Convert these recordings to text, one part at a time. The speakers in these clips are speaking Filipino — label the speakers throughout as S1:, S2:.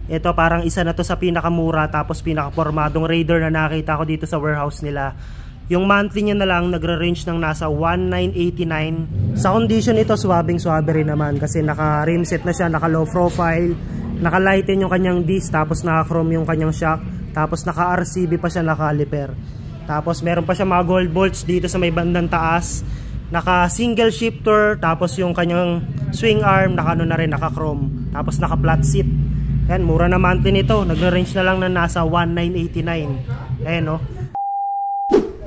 S1: Ito parang isa na to sa pinakamura tapos pinakapormadong Raider na nakita ko dito sa warehouse nila. Yung monthly niya na lang nagre-range ng nasa 1,989. Sa condition ito, swabing-swabe rin naman kasi naka-rim set na siya, naka-low profile, naka-lighten yung kanyang disc, tapos naka-chrome yung kanyang shock, tapos naka-RCB pa siya, naka-caliper. Tapos meron pa siya mga gold bolts dito sa may bandang taas, naka-single shifter, tapos yung kanyang swing arm, naka-ano na rin, naka-chrome, tapos naka-flat seat. Yan, mura na monthly nito, nagre-range na lang na nasa 1,989. Ayan, no?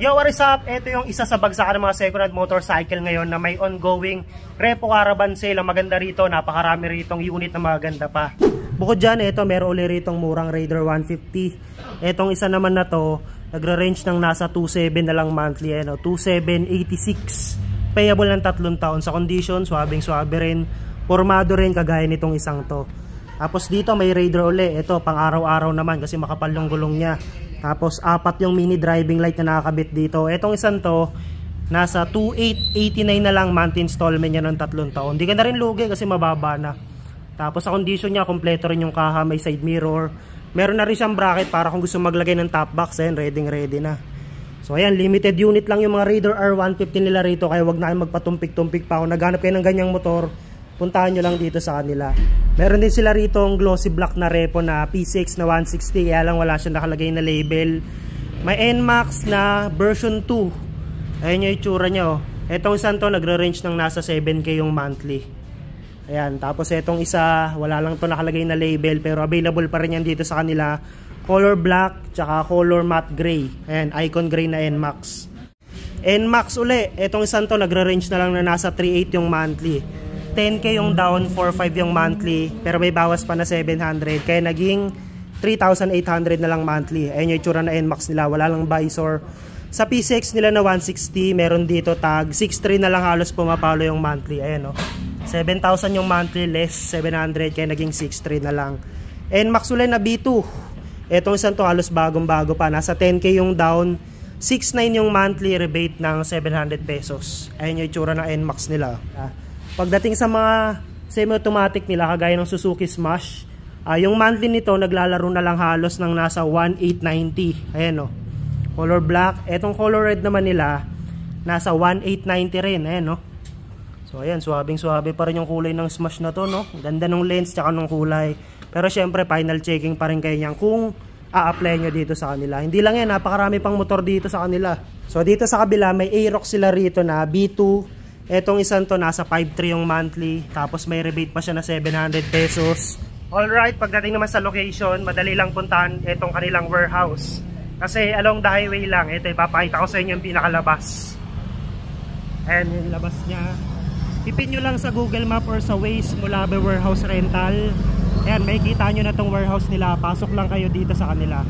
S1: Yo, what is up? Ito yung isa sa bagsakan ng mga second-hand motorcycle ngayon na may ongoing repo caravan sale. Ang maganda rito, napakarami ritong unit na maganda pa. Bukod dyan, ito meron ulit ritong murang Raider 150. Etong isa naman na to, nagre-range ng nasa 2,700 na lang monthly. 2,786. Payable ng 3 taon sa condition, swabing-swabe rin. Formado rin kagaya nitong isang to. Tapos dito may Raider ulit. Ito pang araw-araw naman kasi makapal yung gulong niya. Tapos 4 yung mini driving light na nakakabit dito. Etong isang to, nasa 2,889 na lang monthly installment niya ng 3 taon. Hindi ka na rin lugi kasi mababa na. Tapos sa condition niya, kompleto rin yung kaha, may side mirror. Meron na rin siyang bracket para kung gusto maglagay ng top box, ready na. So ayan, limited unit lang yung mga Raider R150 nila rito. Kaya wag na kayo magpatumpik-tumpik pa. Kung naghanap kayo ng ganyang motor, puntahan nyo lang dito sa kanila. Meron din sila rito ang glossy black na repo na P6 na 160, kaya lang wala siya nakalagay na label. May NMAX na version 2. Ayan yung itsura niya, oh. Etong isang to nagre-range ng nasa 7K yung monthly. Ayan, tapos etong isa wala lang to nakalagay na label pero available pa rin yan dito sa kanila. Color black tsaka color matte gray. Ayan, icon gray na NMAX. NMAX uli, etong isang to nagre-range na lang na nasa 3,800 yung monthly. 10K yung down, 4,500 yung monthly, pero may bawas pa na 700, kaya naging 3,800 na lang monthly. Ayun yung itsura na NMAX nila, wala lang visor. Sa P6 nila na 160, meron dito tag 6,300 na lang halos pumapalo yung monthly. Ayan, no? 7,000 yung monthly, less 700, kaya naging 6,300 na lang. NMAX ulit na B2, etong isang to halos bagong-bago pa, nasa 10K yung down, 6,900 yung monthly, rebate ng 700 pesos. Ayun yung itsura ng NMAX nila. Pagdating sa mga semi-automatic nila kagaya ng Suzuki Smash, yung monthly nito naglalaro na lang halos ng nasa 1,890. Ayan, no? Color black. Etong color red naman nila nasa 1,890 rin. Ayan, no? So ayan, swabing-swabe pa rin yung kulay ng Smash na to, no? Ganda ng lens tsaka ng kulay. Pero syempre final checking pa rin kayo niyan kung a-apply nyo dito sa kanila. Hindi lang yan, napakarami pang motor dito sa kanila. So dito sa kabila may Aerox sila rito na B2. Etong isang to nasa 5,300 yung monthly, tapos may rebate pa siya na 700 pesos. Alright, pagdating naman sa location, madali lang puntahan itong kanilang warehouse. Kasi along the highway lang, ito ipapakita ko sa inyo yung pinakalabas. Ayan yung labas niya. Ipin nyo lang sa Google Map or sa Waze, Mulabe Warehouse Rental. Ayan, may kita nyo na tong warehouse nila, pasok lang kayo dito sa kanila.